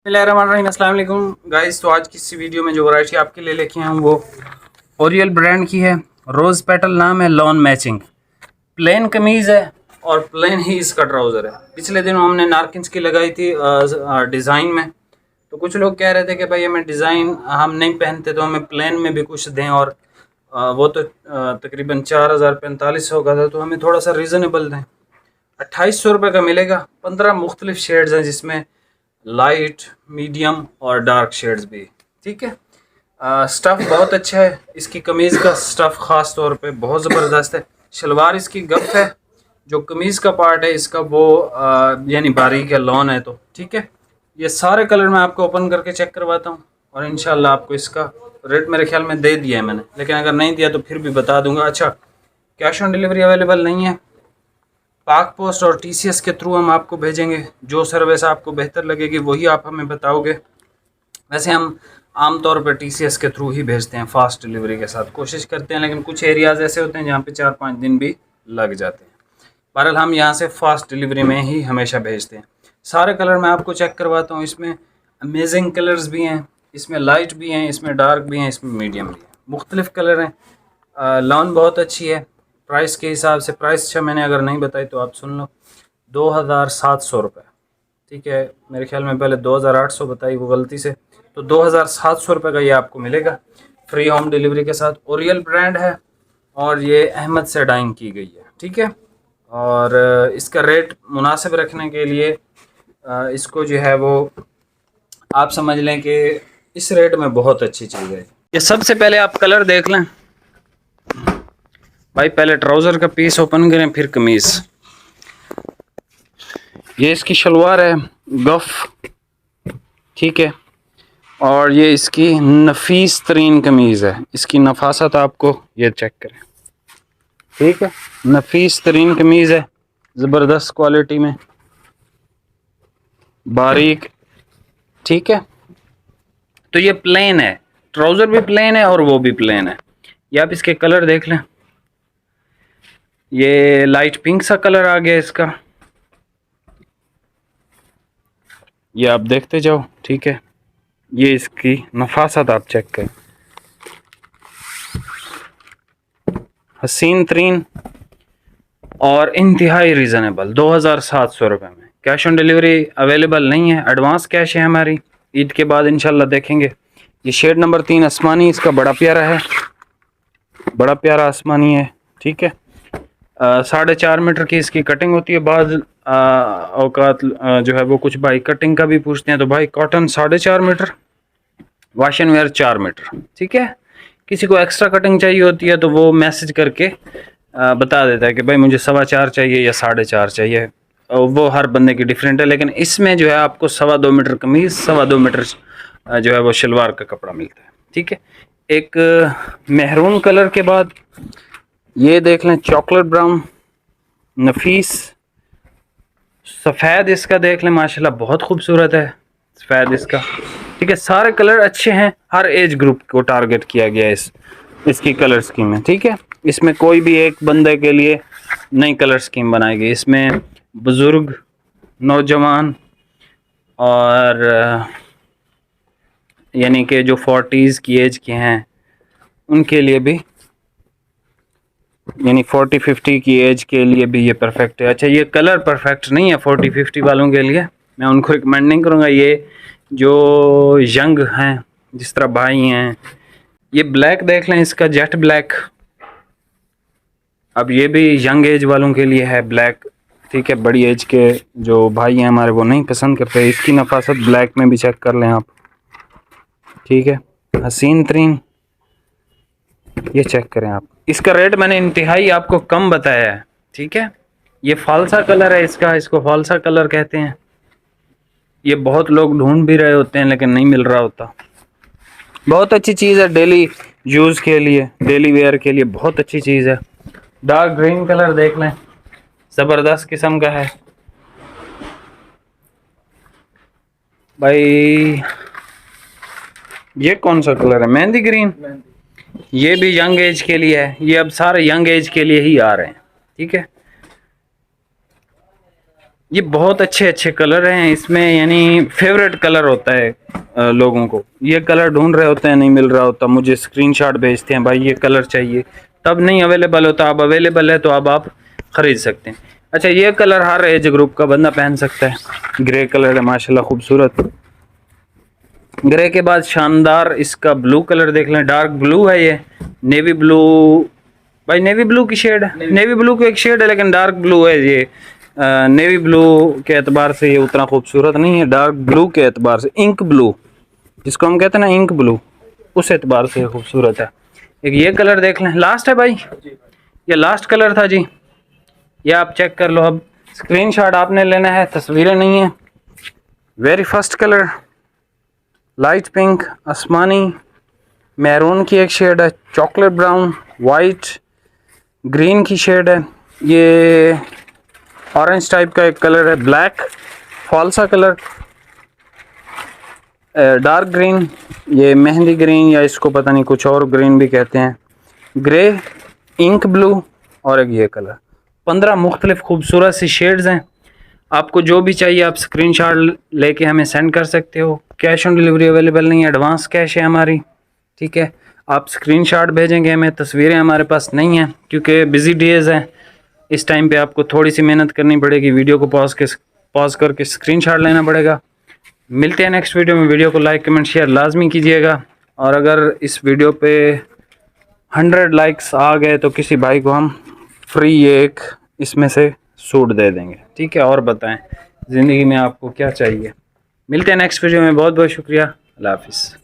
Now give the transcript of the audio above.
अस्सलाम वालेकुम गाइस। तो आज की इस वीडियो में जो वैरायटी आपके लिए लेके आए हैं वो ओरियल ब्रांड की है। रोज़ पेटल नाम है, लॉन मैचिंग, प्लेन कमीज़ है और प्लेन ही इसका ट्राउज़र है। पिछले दिनों हमने नारकिन्स की लगाई थी डिज़ाइन में, तो कुछ लोग कह रहे थे कि भाई हमें डिज़ाइन हम नहीं पहनते तो हमें प्लेन में भी कुछ दें, और वो तो तकरीबन 4045 का था, तो हमें थोड़ा सा रीज़नेबल दें। 2800 का मिलेगा। 15 मुख्तलिफ शेड्स हैं जिसमें लाइट, मीडियम और डार्क शेड्स भी। ठीक है। स्टफ़ बहुत अच्छा है। इसकी कमीज़ का स्टफ़ ख़ास तौर पे बहुत ज़बरदस्त है। शलवार इसकी गफ है। जो कमीज़ का पार्ट है इसका वो यानी बारीक है, लॉन है। तो ठीक है, ये सारे कलर मैं आपको ओपन करके चेक करवाता हूँ और इंशाल्लाह आपको इसका रेट मेरे ख्याल में दे दिया है मैंने, लेकिन अगर नहीं दिया तो फिर भी बता दूंगा। अच्छा, कैश ऑन डिलीवरी अवेलेबल नहीं है। पाक पोस्ट और टीसीएस के थ्रू हम आपको भेजेंगे। जो सर्विस आपको बेहतर लगेगी वही आप हमें बताओगे। वैसे हम आमतौर पर टीसीएस के थ्रू ही भेजते हैं, फास्ट डिलीवरी के साथ कोशिश करते हैं, लेकिन कुछ एरियाज़ ऐसे होते हैं जहाँ पे 4-5 दिन भी लग जाते हैं। बहरहाल हम यहाँ से फास्ट डिलीवरी में ही हमेशा भेजते हैं। सारे कलर मैं आपको चेक करवाता हूँ। इसमें अमेजिंग कलर्स भी हैं, इसमें लाइट भी हैं, इसमें डार्क भी हैं, इसमें मीडियम भी हैं, मुख्तलिफ कलर हैं। लॉन बहुत अच्छी है। प्राइस के हिसाब से, प्राइस अच्छा मैंने अगर नहीं बताई तो आप सुन लो, 2700 रुपये। ठीक है, मेरे ख्याल में पहले 2800 बताई, वो गलती से, तो 2700 रुपये का ये आपको मिलेगा फ्री होम डिलीवरी के साथ। ओरियल ब्रांड है और ये अहमद से डाइंग की गई है। ठीक है, और इसका रेट मुनासिब रखने के लिए इसको जो है वो आप समझ लें कि इस रेट में बहुत अच्छी चीज़ है ये। सबसे पहले आप कलर देख लें भाई। पहले ट्राउज़र का पीस ओपन करें, फिर कमीज़। ये इसकी शलवार है, गफ। ठीक है, और ये इसकी नफीस तरीन कमीज़ है। इसकी नफासत आपको ये चेक करें। ठीक है, नफीस तरीन कमीज़ है, ज़बरदस्त क्वालिटी में, बारीक। ठीक है, तो ये प्लेन है, ट्राउज़र भी प्लेन है और वो भी प्लेन है। ये आप इसके कलर देख लें। ये लाइट पिंक सा कलर आ गया इसका, ये आप देखते जाओ। ठीक है, ये इसकी नफासत आप चेक करें, हसीन तरीन और इंतहाई रीज़नेबल। 2700 रुपये में। कैश ऑन डिलीवरी अवेलेबल नहीं है, एडवांस कैश है हमारी। ईद के बाद इंशाल्लाह देखेंगे। ये शेड नंबर 3 आसमानी, इसका बड़ा प्यारा है, बड़ा प्यारा आसमानी है। ठीक है, 4.5 मीटर की इसकी कटिंग होती है। बाद औकात जो है वो कुछ भाई कटिंग का भी पूछते हैं, तो भाई cotton 4.5 metre, wash and wear 4 metre. ठीक है, किसी को एक्स्ट्रा कटिंग चाहिए होती है तो वो मैसेज करके बता देता है कि भाई मुझे 4.25 चाहिए या 4.5 चाहिए। वो हर बंदे की डिफरेंट है, लेकिन इसमें जो है आपको 2.25 मीटर कमीज़, 2.25 मीटर जो है वो शलवार का कपड़ा मिलता है। ठीक है, एक मेहरून कलर के बाद ये देख लें, चॉकलेट ब्राउन, नफीस सफ़ेद इसका देख लें, माशाल्लाह बहुत खूबसूरत है सफ़ेद इसका। ठीक है, सारे कलर अच्छे हैं, हर एज ग्रुप को टारगेट किया गया है इसकी कलर स्कीम में। ठीक है, इसमें कोई भी एक बंदे के लिए नई कलर स्कीम बनाई गई। इसमें बुज़ुर्ग, नौजवान और यानी कि जो 40s की एज के हैं उनके लिए भी, यानी 40-50 की एज के लिए भी ये परफेक्ट है। अच्छा, ये कलर परफेक्ट नहीं है 40-50 वालों के लिए, मैं उनको रिकमेंड नहीं करूँगा। ये जो यंग हैं, जिस तरह भाई हैं, ये ब्लैक देख लें, इसका जेट ब्लैक। अब ये भी यंग एज वालों के लिए है ब्लैक। ठीक है, बड़ी एज के जो भाई हैं हमारे वो नहीं पसंद करते। इसकी नफासत ब्लैक में भी चेक कर लें आप। ठीक है, हसीन तरीन, ये चेक करें आप। इसका रेट मैंने इंतहाई आपको कम बताया है। ठीक है, ये फालसा कलर है इसका, इसको फालसा कलर कहते हैं। ये बहुत लोग ढूंढ भी रहे होते हैं लेकिन नहीं मिल रहा होता। बहुत अच्छी चीज़ है डेली यूज़ के लिए, डेली वेयर के लिए बहुत अच्छी चीज़ है। डार्क ग्रीन कलर देख लें, ज़बरदस्त किस्म का है भाई। ये कौन सा कलर है? मेहंदी ग्रीन। ये भी यंग एज के लिए है। ये अब सारे यंग एज के लिए ही आ रहे हैं। ठीक है, ये बहुत अच्छे अच्छे कलर हैं इसमें, यानी फेवरेट कलर होता है लोगों को। ये कलर ढूंढ रहे होते हैं, नहीं मिल रहा होता, मुझे स्क्रीनशॉट भेजते हैं भाई ये कलर चाहिए, तब नहीं अवेलेबल होता। अब अवेलेबल है तो अब आप ख़रीद सकते हैं। अच्छा, ये कलर हर एज ग्रुप का बंदा पहन सकता है। ग्रे कलर है माशाल्लाह खूबसूरत। ग्रे के बाद शानदार इसका ब्लू कलर देख लें, डार्क ब्लू है ये, नेवी ब्लू। भाई नेवी ब्लू की शेड है, नेवी ब्लू की एक शेड है लेकिन डार्क ब्लू है ये। नेवी ब्लू के एतबार से ये उतना खूबसूरत नहीं है, डार्क ब्लू के एतबार से, इंक ब्लू जिसको हम कहते हैं ना, इंक ब्लू, उस एतबार से खूबसूरत है। एक ये कलर देख लें, लास्ट है भाई, ये लास्ट कलर था जी, ये आप चेक कर लो। अब स्क्रीनशॉट आपने लेना है, तस्वीरें नहीं है। Very first colour light pink, आसमानी, मैरून की एक शेड है, चॉकलेट ब्राउन, वाइट, ग्रीन की शेड है, ये ऑरेंज टाइप का एक कलर है, ब्लैक फॉल्सा कलर, डार्क ग्रीन, ये मेहंदी ग्रीन या इसको पता नहीं कुछ और ग्रीन भी कहते हैं, ग्रे, इंक ब्लू और एक ये कलर। 15 मुख्तलिफ खूबसूरत सी शेड्स हैं। आपको जो भी चाहिए आप स्क्रीनशॉट लेके हमें सेंड कर सकते हो। कैश ऑन डिलीवरी अवेलेबल नहीं है, एडवांस कैश है हमारी, ठीक है। आप स्क्रीनशॉट भेजेंगे हमें, तस्वीरें हमारे पास नहीं हैं क्योंकि बिज़ी डेज़ हैं। इस टाइम पे आपको थोड़ी सी मेहनत करनी पड़ेगी, वीडियो को पॉज करके स्क्रीनशॉट लेना पड़ेगा। मिलते हैं नेक्स्ट वीडियो में। वीडियो को लाइक कमेंट शेयर लाजमी कीजिएगा, और अगर इस वीडियो पे 100 लाइक्स आ गए तो किसी भाई को हम फ्री एक इसमें से सूट दे देंगे, ठीक है। और बताएं ज़िंदगी में आपको क्या चाहिए। मिलते हैं नेक्स्ट वीडियो में, बहुत बहुत शुक्रिया, अल्लाह हाफिज़।